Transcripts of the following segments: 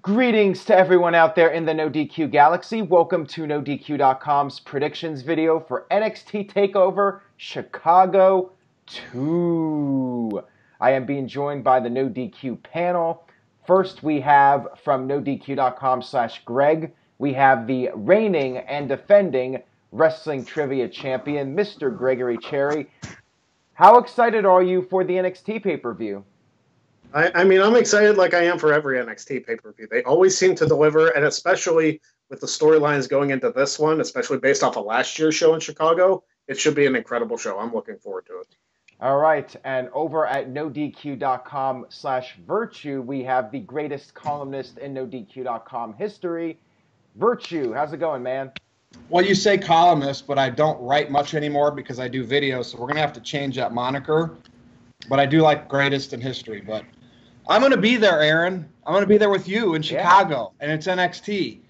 Greetings to everyone out there in the No DQ galaxy. Welcome to NoDQ.com's predictions video for NXT Takeover Chicago 2. I am being joined by the No DQ panel. First, we have from NoDQ.com/Greg, we have the reigning and defending wrestling trivia champion, Mr. Gregory Cherry. How excited are you for the NXT pay-per-view? I'm excited like I am for every NXT pay-per-view. They always seem to deliver, and especially with the storylines going into this one, especially based off of last year's show in Chicago, it should be an incredible show. I'm looking forward to it. All right, and over at NoDQ.com/Virtue, we have the greatest columnist in NoDQ.com history, Virtue. How's it going, man? Well, you say columnist, but I don't write much anymore because I do videos, so we're going to have to change that moniker. But I do like greatest in history, but I'm going to be there, Aaron. I'm going to be there with you in Chicago, and it's NXT.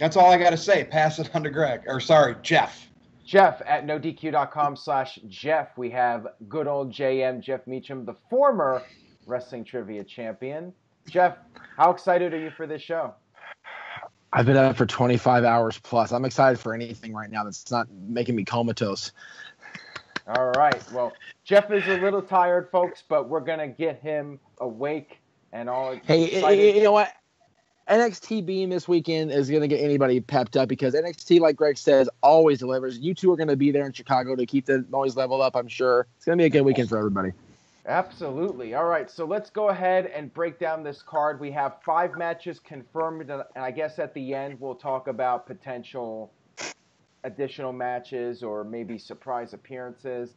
That's all I got to say. Pass it on to Greg. Or, sorry, Jeff. Jeff at NoDQ.com/Jeff. We have good old JM, Jeff Meacham, the former wrestling trivia champion. Jeff, how excited are you for this show? I've been up for 25 hours plus. I'm excited for anything right now that's not making me comatose. All right. Well, Jeff is a little tired, folks, but we're going to get him awake and all excited. Hey, you know what? NXT being this weekend is going to get anybody pepped up because NXT, like Greg says, always delivers. You two are going to be there in Chicago to keep the noise level up, I'm sure. It's going to be a good weekend for everybody. Absolutely. All right, so let's go ahead and break down this card. We have 5 matches confirmed, and I guess at the end we'll talk about potential additional matches or maybe surprise appearances.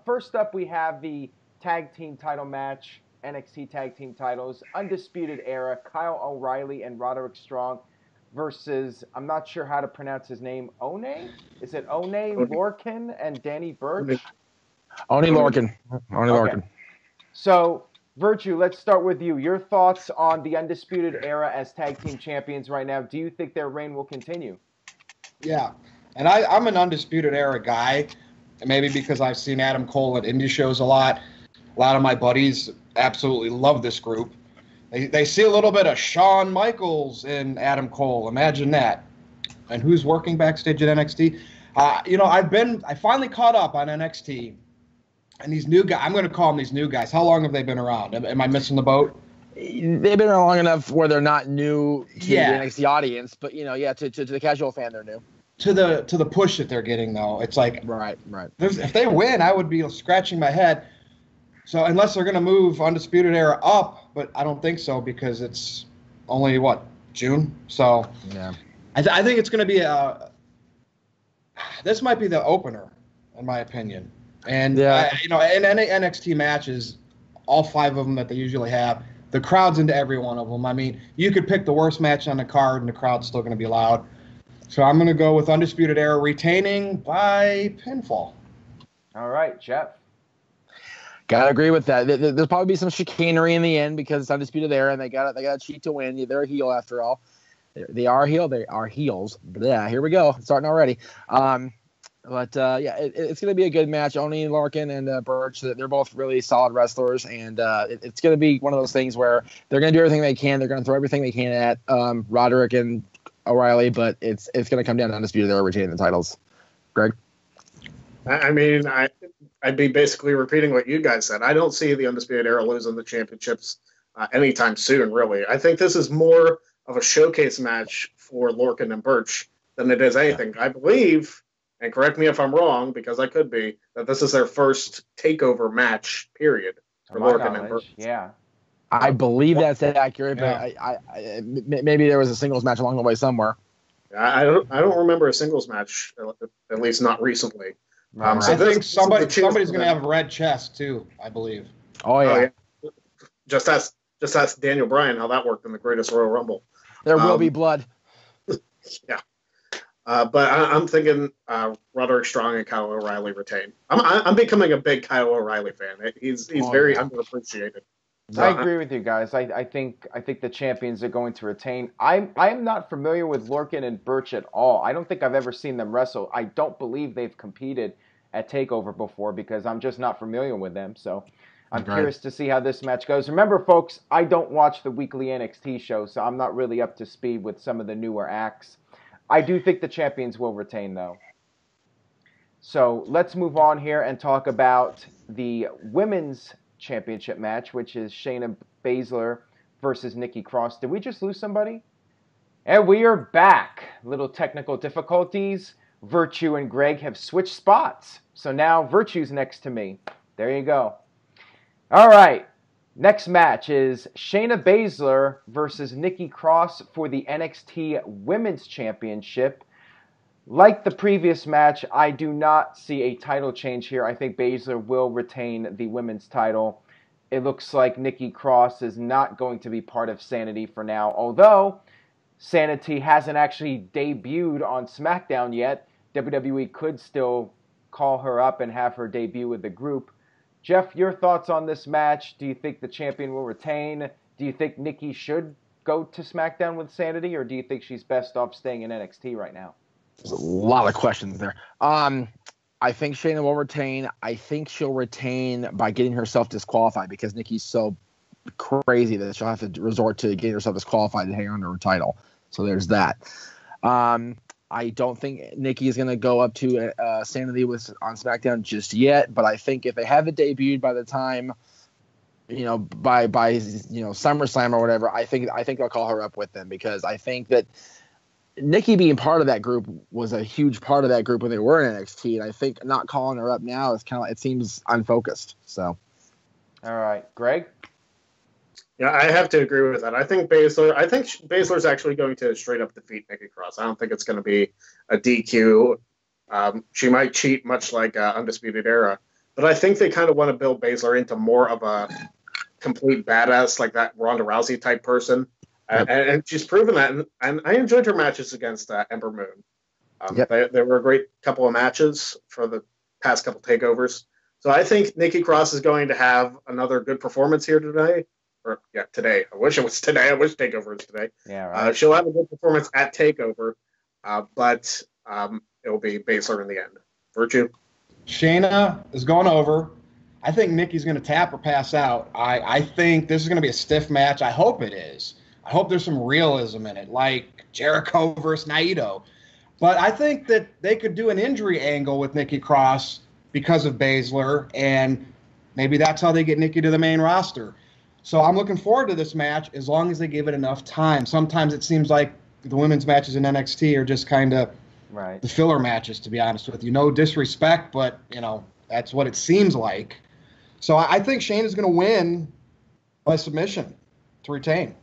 First up, we have the tag team title match, NXT tag team titles, Undisputed Era, Kyle O'Reilly and Roderick Strong versus, I'm not sure how to pronounce his name, One? Is it One, Lorcan, and Danny Burch? Only Lorcan. Lorcan. So, Virtue, let's start with you. Your thoughts on the Undisputed Era as tag team champions right now. Do you think their reign will continue? Yeah. And I'm an Undisputed Era guy, maybe because I've seen Adam Cole at indie shows a lot. A lot of my buddies absolutely love this group. They see a little bit of Shawn Michaels in Adam Cole. Imagine that. And who's working backstage at NXT? I finally caught up on NXT. And these new guys, I'm going to call them these new guys. How long have they been around? Am I missing the boat? They've been around long enough where they're not new to the NXT audience, but to the casual fan, they're new. To the push that they're getting, though, it's like right. If they win, I would be scratching my head. So unless they're going to move Undisputed Era up, but I don't think so because it's only June. So yeah, I think it's going to be this might be the opener, in my opinion. And in any NXT matches, all 5 of them that they usually have, the crowd's into every one of them. I mean, you could pick the worst match on the card, and the crowd's still going to be loud. So I'm going to go with Undisputed Era retaining by pinfall. All right, Jeff. Gotta agree with that. There's probably be some chicanery in the end because it's Undisputed Era and they got to cheat to win. They're a heel after all. They are heel. They are heels. Yeah, here we go. It's starting already. It's going to be a good match. Oni Larkin and Burch, they're both really solid wrestlers, and it's going to be one of those things where they're going to do everything they can. They're going to throw everything they can at Roderick and O'Reilly, but it's going to come down to Undisputed Era retaining the titles. Greg? I'd be basically repeating what you guys said. I don't see the Undisputed Era losing the championships anytime soon, really. I think this is more of a showcase match for Lorcan and Burch than it is anything. Yeah. I believe, and correct me if I'm wrong, because I could be, that this is their first takeover match, period, for Lorcan and Burch. Yeah. I believe that's accurate, but I maybe there was a singles match along the way somewhere. I don't remember a singles match, at least not recently. So I think somebody's going to have a red chest too, I believe. Oh yeah. Just ask Daniel Bryan how that worked in the Greatest Royal Rumble. There will be blood. Yeah. But I'm thinking Roderick Strong and Kyle O'Reilly retain. I'm becoming a big Kyle O'Reilly fan. He's very underappreciated. I agree with you guys. I think the champions are going to retain. I am not familiar with Lorcan and Burch at all. I don't think I've ever seen them wrestle. I don't believe they've competed at TakeOver before because I'm just not familiar with them. So I'm curious to see how this match goes. Remember, folks, I don't watch the weekly NXT show, so I'm not really up to speed with some of the newer acts. I do think the champions will retain, though. So let's move on here and talk about the women's championship match, which is Shayna Baszler versus Nikki Cross. Did we just lose somebody? And we are back. Little technical difficulties. Virtue and Greg have switched spots. So now Virtue's next to me. There you go. All right. Next match is Shayna Baszler versus Nikki Cross for the NXT Women's Championship. Like the previous match, I do not see a title change here. I think Baszler will retain the women's title. It looks like Nikki Cross is not going to be part of Sanity for now, although Sanity hasn't actually debuted on SmackDown yet. WWE could still call her up and have her debut with the group. Jeff, your thoughts on this match? Do you think the champion will retain? Do you think Nikki should go to SmackDown with Sanity, or do you think she's best off staying in NXT right now? There's a lot of questions there. I think Shayna will retain. I think she'll retain by getting herself disqualified because Nikki's so crazy that she'll have to resort to getting herself disqualified to hang on to her title. So there's that. I don't think Nikki is going to go up to Sanity on SmackDown just yet, but I think if they have it debuted by the time, by SummerSlam or whatever, I think they'll call her up with them because I think that Nikki being part of that group was a huge part of that group when they were in NXT, and I think not calling her up now is kind of it seems unfocused. So, all right, Greg. Yeah, I have to agree with that. I think Baszler's actually going to straight up defeat Nikki Cross. I don't think it's going to be a DQ. She might cheat, much like Undisputed Era, but I think they kind of want to build Baszler into more of a complete badass, like that Ronda Rousey type person. And she's proven that. And I enjoyed her matches against Ember Moon. They were a great couple of matches for the past couple takeovers. So I think Nikki Cross is going to have another good performance here today. Today. I wish it was today. I wish TakeOver was today. Yeah, right. She'll have a good performance at TakeOver, but it will be Baszler in the end. Virtue? Shayna is going over. I think Nikki's going to tap or pass out. I think this is going to be a stiff match. I hope it is. I hope there's some realism in it, like Jericho versus Naito. But I think that they could do an injury angle with Nikki Cross because of Baszler, and maybe that's how they get Nikki to the main roster. So I'm looking forward to this match as long as they give it enough time. Sometimes it seems like the women's matches in NXT are just kind of the filler matches, to be honest with you. No disrespect, but, that's what it seems like. So I think Shayna's going to win by submission to retain.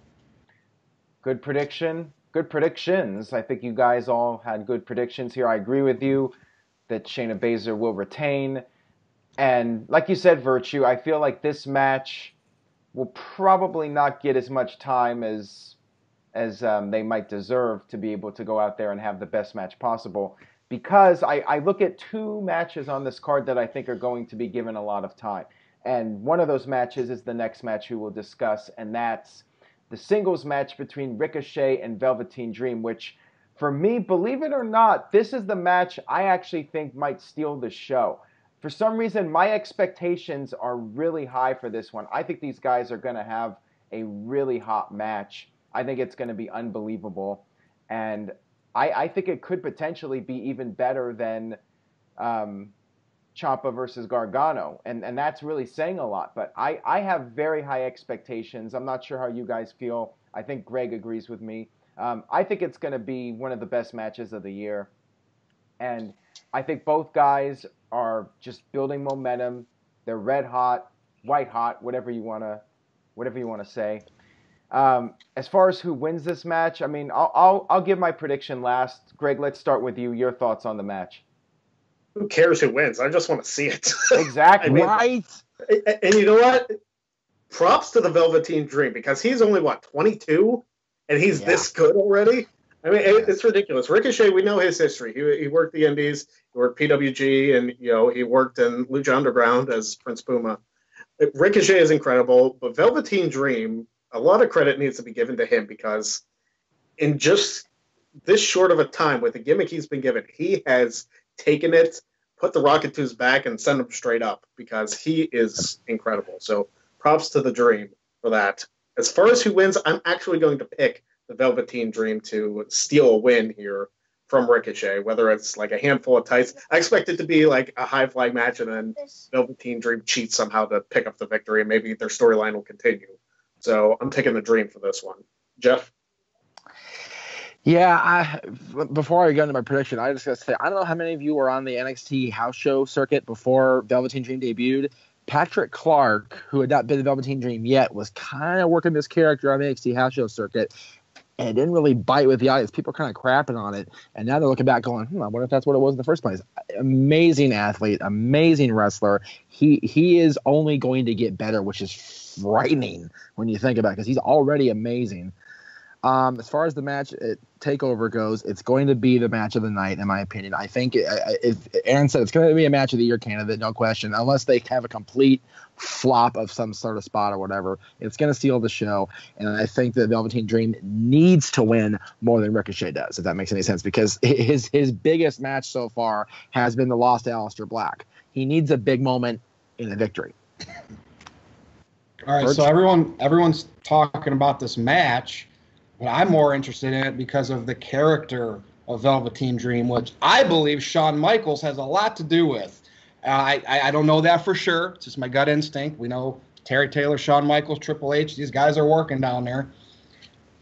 Good prediction. Good predictions. I think you guys all had good predictions here. I agree with you that Shayna Baszler will retain. And like you said, Virtue, I feel like this match will probably not get as much time as they might deserve to be able to go out there and have the best match possible. Because I look at two matches on this card that I think are going to be given a lot of time. And one of those matches is the next match we will discuss, and that's the singles match between Ricochet and Velveteen Dream, which, for me, believe it or not, this is the match I actually think might steal the show. For some reason, my expectations are really high for this one. I think these guys are going to have a really hot match. I think it's going to be unbelievable. And I think it could potentially be even better than Ciampa versus Gargano. And that's really saying a lot. But I have very high expectations. I'm not sure how you guys feel. I think Greg agrees with me. I think it's going to be one of the best matches of the year. And I think both guys are just building momentum. They're red hot, white hot, whatever you want to say. As far as who wins this match, I mean, I'll give my prediction last. Greg, let's start with you. Your thoughts on the match? Who cares who wins? I just want to see it. Exactly. Right. And you know what? Props to the Velveteen Dream, because he's only 22, and he's this good already. I mean, it's ridiculous. Ricochet, we know his history. He worked the Indies, he worked PWG, and he worked in Lucha Underground as Prince Puma. Ricochet is incredible, but Velveteen Dream, a lot of credit needs to be given to him, because in just this short of a time with the gimmick he's been given, he has taken it put the Rocket Tubes back and send him straight up because he is incredible. So props to the Dream for that. As far as who wins, I'm actually going to pick the Velveteen Dream to steal a win here from Ricochet, whether it's like a handful of tights. I expect it to be like a high flag match, and then Velveteen Dream cheats somehow to pick up the victory, and maybe their storyline will continue. So I'm taking the Dream for this one. Jeff? Yeah, before I go into my prediction, I just got to say, I don't know how many of you were on the NXT house show circuit before Velveteen Dream debuted. Patrick Clark, who had not been the Velveteen Dream yet, was kind of working this character on the NXT house show circuit, and it didn't really bite with the audience. People are kind of crapping on it, and now they're looking back going, I wonder if that's what it was in the first place. Amazing athlete, amazing wrestler. He is only going to get better, which is frightening when you think about it, because he's already amazing. As far as the match at TakeOver goes, it's going to be the match of the night, in my opinion. I think, if Aaron said, it's going to be a match of the year candidate, no question, unless they have a complete flop of some sort of spot or whatever. It's going to steal the show, and I think that Velveteen Dream needs to win more than Ricochet does, if that makes any sense, because his biggest match so far has been the loss to Aleister Black. He needs a big moment in a victory. All right, so everyone's talking about this match, but I'm more interested in it because of the character of Velveteen Dream, which I believe Shawn Michaels has a lot to do with. I don't know that for sure. It's just my gut instinct. We know Terry Taylor, Shawn Michaels, Triple H. These guys are working down there.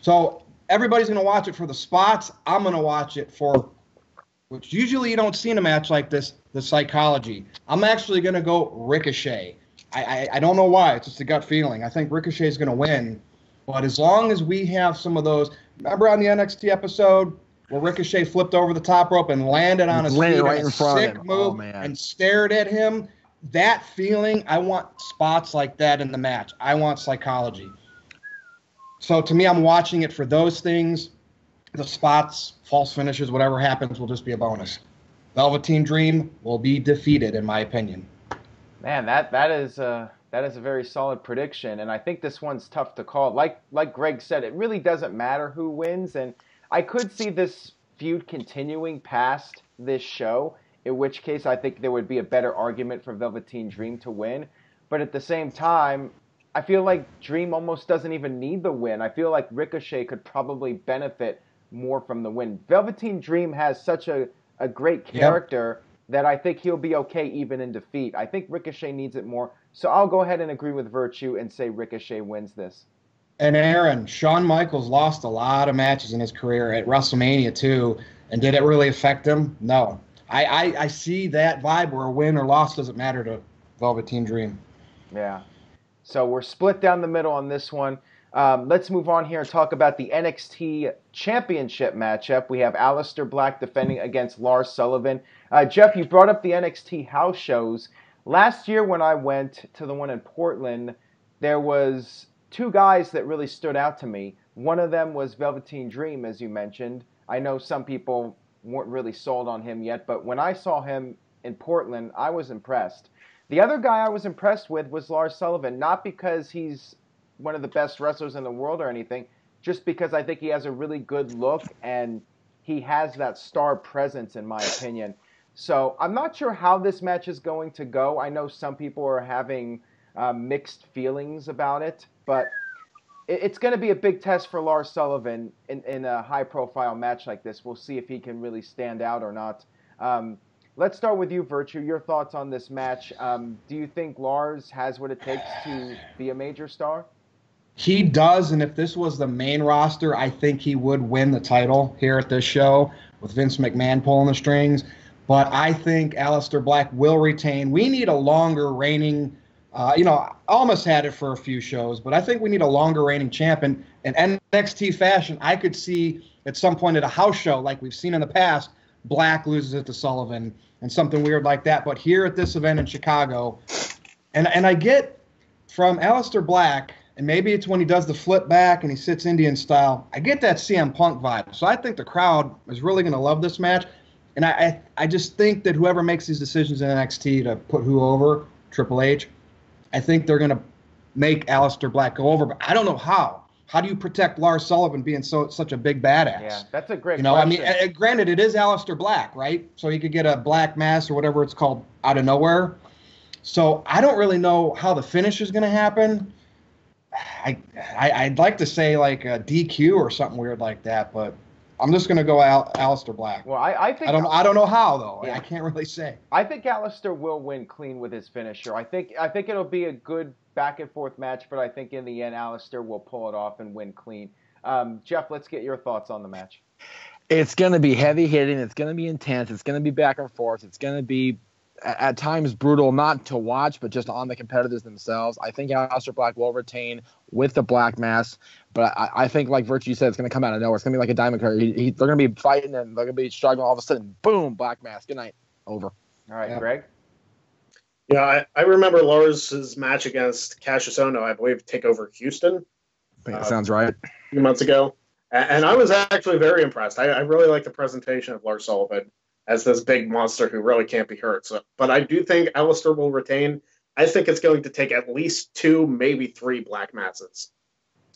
So everybody's going to watch it for the spots. I'm going to watch it for, which usually you don't see in a match like this, the psychology. I'm actually going to go Ricochet. I don't know why. It's just a gut feeling. I think Ricochet is going to win. But as long as we have some of those, remember on the NXT episode where Ricochet flipped over the top rope and landed on his feet right in in a front sick of him. move and stared at him, that feeling, I want spots like that in the match. I want psychology. So to me, I'm watching it for those things. The spots, false finishes, whatever happens will just be a bonus. Velveteen Dream will be defeated, in my opinion. Man, that is a very solid prediction, and I think this one's tough to call. Like Greg said, it really doesn't matter who wins, and I could see this feud continuing past this show, in which case I think there would be a better argument for Velveteen Dream to win. But at the same time, I feel like Dream almost doesn't even need the win. I feel like Ricochet could probably benefit more from the win. Velveteen Dream has such a great character that I think he'll be okay even in defeat. I think Ricochet needs it more. So I'll go ahead and agree with Virtue and say Ricochet wins this. And Aaron, Shawn Michaels lost a lot of matches in his career at WrestleMania too, and did it really affect him? No. I see that vibe where a win or loss doesn't matter to Velveteen Dream. Yeah. So we're split down the middle on this one. Let's move on here and talk about the NXT Championship matchup. We have Aleister Black defending against Lars Sullivan. Jeff, you brought up the NXT house shows. Last year when I went to the one in Portland, there was two guys that really stood out to me. One of them was Velveteen Dream, as you mentioned. I know some people weren't really sold on him yet, but when I saw him in Portland, I was impressed. The other guy I was impressed with was Lars Sullivan, not because he's one of the best wrestlers in the world or anything, just because I think he has a really good look and he has that star presence, in my opinion. So I'm not sure how this match is going to go. I know some people are having mixed feelings about it, but it's going to be a big test for Lars Sullivan in a high-profile match like this. We'll see if he can really stand out or not. Let's start with you, Virtue. Your thoughts on this match. Do you think Lars has what it takes to be a major star? He does, and if this was the main roster, I think he would win the title here at this show with Vince McMahon pulling the strings. But I think Aleister Black will retain. We need a longer reigning, almost had it for a few shows, but I think we need a longer reigning champion. In NXT fashion, I could see at some point at a house show, like we've seen in the past, Black loses it to Sullivan and something weird like that. But here at this event in Chicago, and I get from Aleister Black, and maybe it's when he does the flip back and he sits Indian style, I get that CM Punk vibe. So I think the crowd is really going to love this match. And I just think that whoever makes these decisions in NXT to put who over, Triple H, I think they're going to make Aleister Black go over. But I don't know how. how do you protect Lars Sullivan being such a big badass? Yeah, that's a great question. I mean, granted, it is Aleister Black, right? So he could get a black mass or whatever it's called out of nowhere. So I don't really know how the finish is going to happen. I'd like to say like a DQ or something weird like that, but I'm just going to go Aleister Black. Well, I think I don't know how though. Yeah. I can't really say. I think Aleister will win clean with his finisher. I think it'll be a good back and forth match, but I think in the end Aleister will pull it off and win clean. Jeff, let's get your thoughts on the match. It's going to be heavy hitting. It's going to be intense. It's going to be back and forth. It's going to be at times brutal, not to watch, but just on the competitors themselves. I think Aleister Black will retain with the black mass, but I think, like Virtue said, it's going to come out of nowhere. It's going to be like a diamond cutter. They're going to be fighting and they're going to be struggling. All of a sudden, boom, black mass. Good night. Over. All right, Greg? Yeah, I remember Lars' match against Cassius Ohno, I believe, Takeover Houston. I think that sounds right. A few months ago. And I was actually very impressed. I really like the presentation of Lars Sullivan as this big monster who really can't be hurt. So, but I do think Aleister will retain. I think it's going to take at least 2, maybe 3 black masses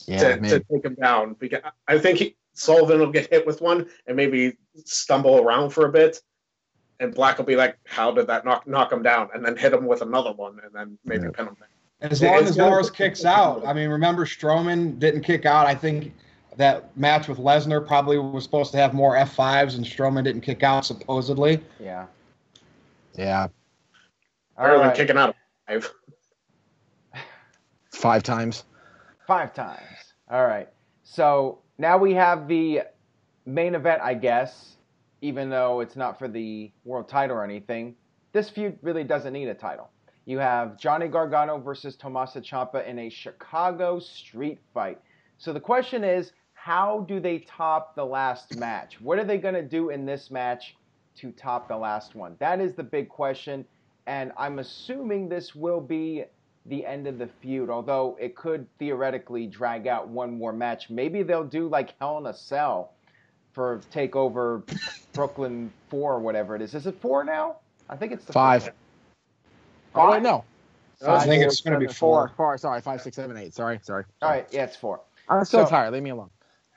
to take him down. Because I think Sullivan will get hit with one and maybe stumble around for a bit. And Black will be like, how did that knock him down? And then hit him with another one and then maybe pin him down. As long as Lars kicks out. I mean, remember Strowman didn't kick out. I think that match with Lesnar probably was supposed to have more F5s, and Strowman didn't kick out, supposedly. Yeah. Yeah. Better than kicking out of 5 times. 5 times. All right. So now we have the main event, I guess, even though it's not for the world title or anything. This feud really doesn't need a title. You have Johnny Gargano versus Tommaso Ciampa in a Chicago street fight. So the question is, how do they top the last match? What are they going to do in this match to top the last one? That is the big question, and I'm assuming this will be the end of the feud, although it could theoretically drag out one more match. Maybe they'll do like Hell in a Cell for Takeover Brooklyn 4 or whatever it is. Is it 4 now? I think it's the 5. 5. Oh, wait, no. I think it's going to be 4. 4. Sorry, 5, 6, 7, 8. Sorry. All right, yeah, it's 4. I'm still tired. Leave me alone.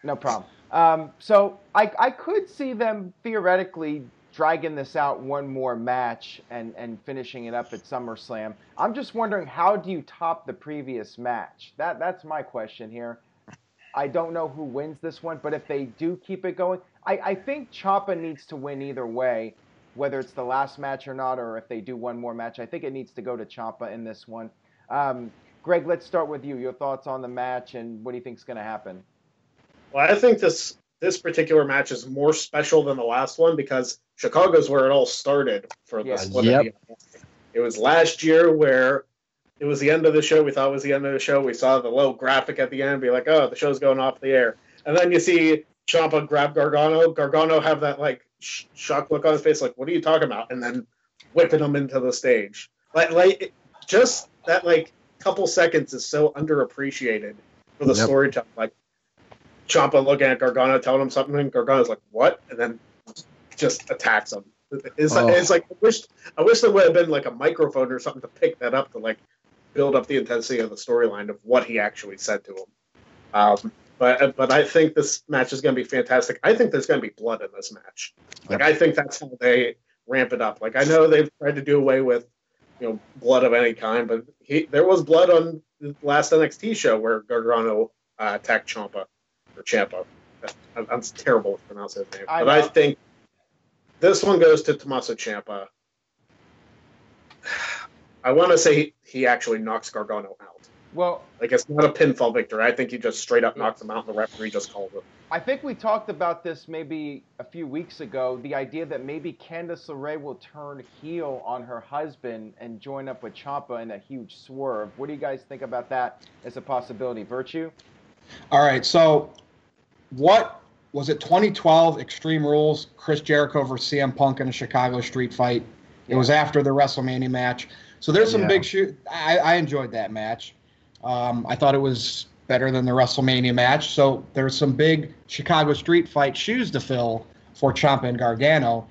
No problem. So I could see them theoretically dragging this out one more match and finishing it up at SummerSlam. I'm just wondering, how do you top the previous match? That's my question here. I don't know who wins this one, but if they do keep it going, I think Ciampa needs to win either way, whether it's the last match or not, or if they do one more match. I think it needs to go to Ciampa in this one. Greg, let's start with you. Your thoughts on the match and what do you think is going to happen? Well, I think this particular match is more special than the last one because Chicago's where it all started for this. Yep. It was last year where it was the end of the show. We thought it was the end of the show. We saw the little graphic at the end, be like, oh, the show's going off the air. And then you see Ciampa grab Gargano. Gargano have that like shock look on his face, like, what are you talking about? And then whipping him into the stage. Like just that like couple seconds is so underappreciated for the storytelling. Like Ciampa looking at Gargano, telling him something, and Gargano's like, what? And then just attacks him. It's like I wish there would have been like a microphone or something to pick that up to like build up the intensity of the storyline of what he actually said to him. But I think this match is going to be fantastic. I think there's going to be blood in this match. Like I think that's how they ramp it up. Like I know they've tried to do away with blood of any kind, but there was blood on the last NXT show where Gargano attacked Ciampa. I'm terrible with pronouncing his name. I think this one goes to Tommaso Ciampa. I want to say he actually knocks Gargano out. Well, like it's not a pinfall victory. I think he just straight up knocks him out and the referee just called it. I think we talked about this maybe a few weeks ago, the idea that maybe Candice LeRae will turn heel on her husband and join up with Ciampa in a huge swerve. What do you guys think about that as a possibility? Virtue? All right, so what was it, 2012 Extreme Rules, Chris Jericho versus CM Punk in a Chicago street fight? It was after the WrestleMania match. So there's some big shoot. I enjoyed that match. I thought it was better than the WrestleMania match. So there's some big Chicago street fight shoes to fill for Ciampa and Gargano.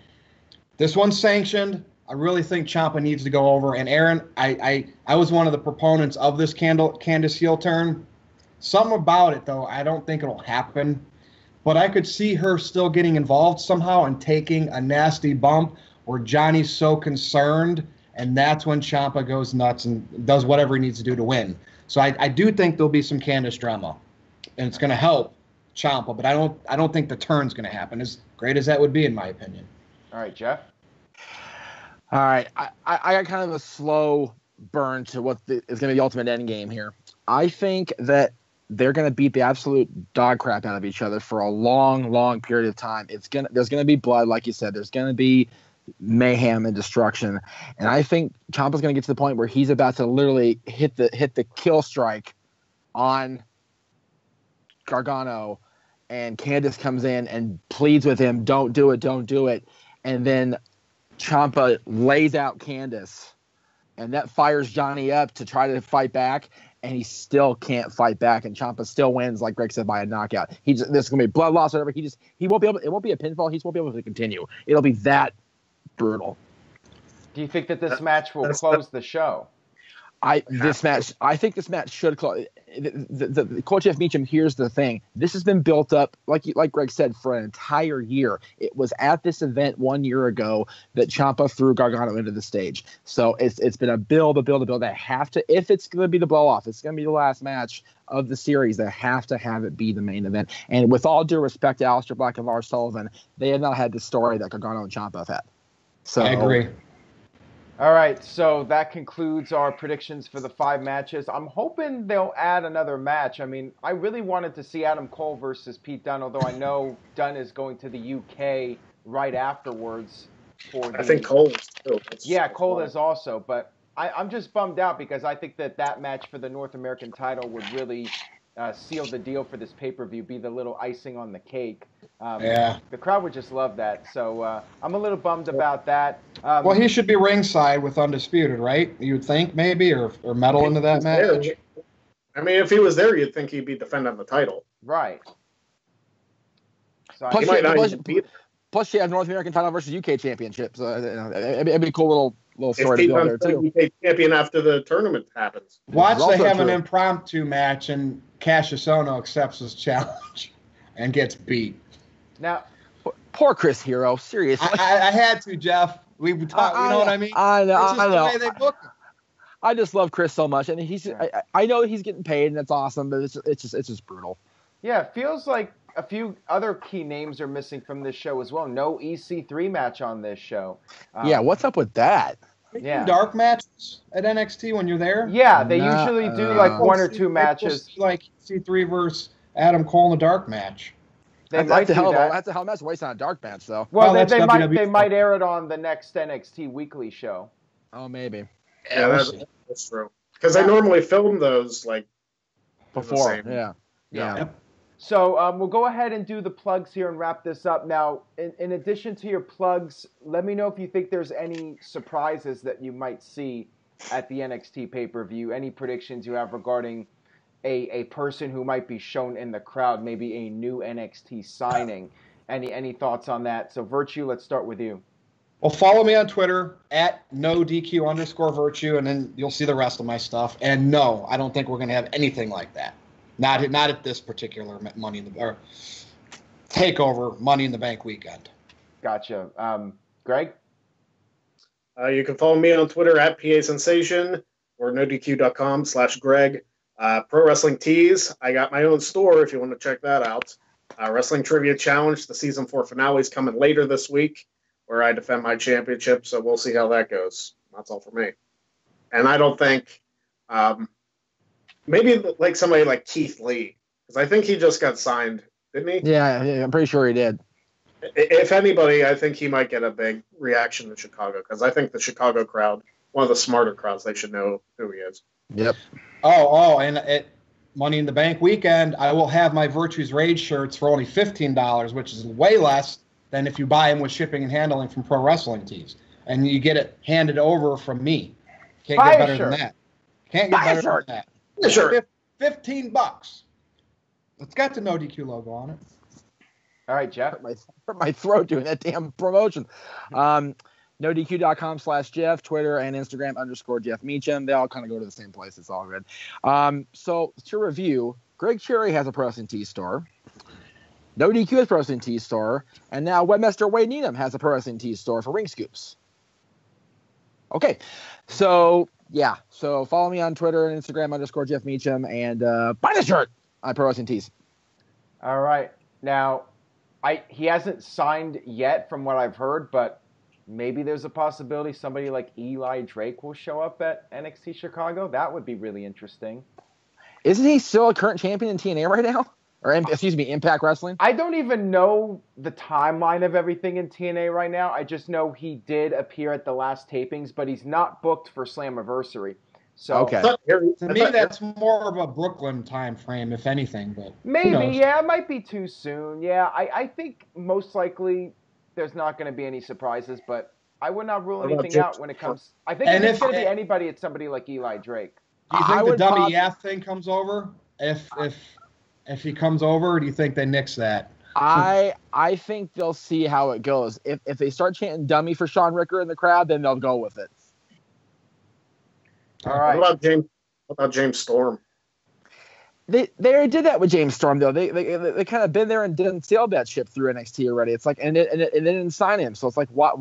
This one's sanctioned. I really think Ciampa needs to go over. And Aaron, I was one of the proponents of this Candice heel turn. Something about it, though, I don't think it'll happen. But I could see her still getting involved somehow and taking a nasty bump where Johnny's so concerned, and that's when Ciampa goes nuts and does whatever he needs to do to win. So I do think there'll be some Candice drama, and it's going to help Ciampa, but I don't think the turn's going to happen, as great as that would be, in my opinion. All right, Jeff? All right. I got kind of a slow burn to what is going to be the ultimate end game here. I think that they're going to beat the absolute dog crap out of each other for a long, long period of time. There's going to be blood, like you said. There's going to be mayhem and destruction, and I think Ciampa's going to get to the point where he's about to literally hit the kill strike on Gargano, and Candice comes in and pleads with him, "Don't do it," and then Ciampa lays out Candice, and that fires Johnny up to try to fight back. And he still can't fight back, and Ciampa still wins, like Greg said, by a knockout. There's gonna be blood loss, or whatever. He won't be able. It won't be a pinfall. He just won't be able to continue. It'll be that brutal. Do you think that this match will close the show? I think this match should close. The Coach Jeff Meacham. Here's the thing: this has been built up, like Greg said, for an entire year. It was at this event 1 year ago that Ciampa threw Gargano into the stage. So it's been a build. They have to, if it's going to be the blow off, it's going to be the last match of the series. They have to have it be the main event. And with all due respect to Aleister Black and Lars Sullivan, they have not had the story that Gargano and Ciampa have had. So I agree. All right, so that concludes our predictions for the 5 matches. I'm hoping they'll add another match. I mean, I really wanted to see Adam Cole versus Pete Dunne, although I know Dunne is going to the UK right afterwards. I think Cole is too. Yeah, Cole is also, but I'm just bummed out because I think that match for the North American title would really seal the deal for this pay-per-view, be the little icing on the cake. Yeah. The crowd would just love that. So I'm a little bummed about that. Well, he should be ringside with Undisputed, right? You'd think maybe, or medal into that match. I mean, if he was there, you'd think he'd be defending the title. Right. So plus, you have North American title versus UK championship. So it'd be a cool little story to go there too. UK champion after the tournament happens. Watch they have an impromptu match and Cassius Ohno accepts his challenge and gets beat. Now, poor Chris Hero. Seriously, I had to, Jeff. We talked. You know what I mean? I know. It's just the way they book him. I just love Chris so much, and I know he's getting paid, and that's awesome. But it's just brutal. Yeah, it feels like a few other key names are missing from this show as well. No EC3 match on this show. Yeah, what's up with that? Yeah. Dark matches at NXT when you're there? Yeah, they usually do like 1 or 2 matches. Like EC3 versus Adam Cole in a dark match. That's a hell of a match waste on a dark match, though. Well, they might air it on the next NXT Weekly show. Oh, maybe. Yeah, that's true. Because they normally film those like before. Yeah. Yep. So we'll go ahead and do the plugs here and wrap this up. Now, in addition to your plugs, let me know if you think there's any surprises that you might see at the NXT pay-per-view. Any predictions you have regarding a person who might be shown in the crowd, maybe a new NXT signing. Any thoughts on that? So, Virtue, let's start with you. Well, follow me on Twitter at @NoDQ_Virtue, and then you'll see the rest of my stuff. And no, I don't think we're going to have anything like that. Not at this particular Takeover Money in the Bank weekend. Gotcha. Greg? You can follow me on Twitter at PASensation or NoDQ.com/Greg. Pro Wrestling Tees. I got my own store if you want to check that out. Wrestling Trivia Challenge. The season 4 finale is coming later this week, where I defend my championship. So we'll see how that goes. That's all for me. And I don't think maybe like somebody like Keith Lee, because I think he just got signed, didn't he? Yeah, I'm pretty sure he did. If anybody, I think he might get a big reaction in Chicago, because I think the Chicago crowd, one of the smarter crowds, they should know who he is. Yep. And at Money in the Bank weekend, I will have my Virtue's Rage shirts for only $15, which is way less than if you buy them with shipping and handling from Pro Wrestling Tees. And you get it handed over from me. Can't get better than that. Can't get better than that. Yeah, sure. $15. It's got the No DQ logo on it. All right, Jeff. Hurt my throat doing that damn promotion. NoDQ.com/Jeff, Twitter and Instagram _Jeff Meacham. They all kind of go to the same place. It's all good. So to review, Greg Cherry has a Pro Wrestling Tees store. No DQ has a Pro Wrestling Tees store. And now Webmaster Wade Needham has a Pro Wrestling Tees store for ring scoops. Okay. So, yeah. So follow me on Twitter and Instagram _Jeff Meacham and buy the shirt on Pro Wrestling Tees. All right. Now, he hasn't signed yet from what I've heard, but maybe there's a possibility somebody like Eli Drake will show up at NXT Chicago. That would be really interesting. Isn't he still a current champion in TNA right now? Or, excuse me, Impact Wrestling? I don't even know the timeline of everything in TNA right now. I just know he did appear at the last tapings, but he's not booked for Slammiversary. So, okay. To me, that's more of a Brooklyn time frame, if anything. But maybe, yeah, it might be too soon. Yeah, I think most likely there's not going to be any surprises, but I would not rule anything out when it comes. I think if it's going to be anybody, it's somebody like Eli Drake. Do you think the WEF thing comes over? If he comes over, do you think they nix that? I think they'll see how it goes. If they start chanting dummy for Sean Ricker in the crowd, then they'll go with it. All right. What about James Storm? They already did that with James Storm though. They kind of been there and didn't sail that ship through NXT already. It's like and they didn't sign him, so it's like why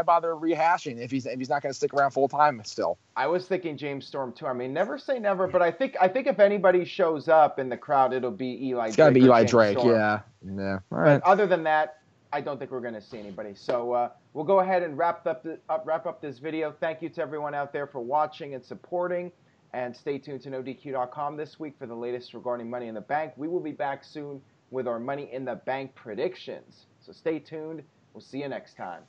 bother rehashing if he's not going to stick around full time still? I was thinking James Storm too. I mean, never say never, but I think if anybody shows up in the crowd, it'll be Eli. It's got to be Eli Drake, Storm. yeah. All right. But other than that, I don't think we're going to see anybody. So we'll go ahead and wrap up this video. Thank you to everyone out there for watching and supporting. And stay tuned to NoDQ.com this week for the latest regarding Money in the Bank. We will be back soon with our Money in the Bank predictions. So stay tuned. We'll see you next time.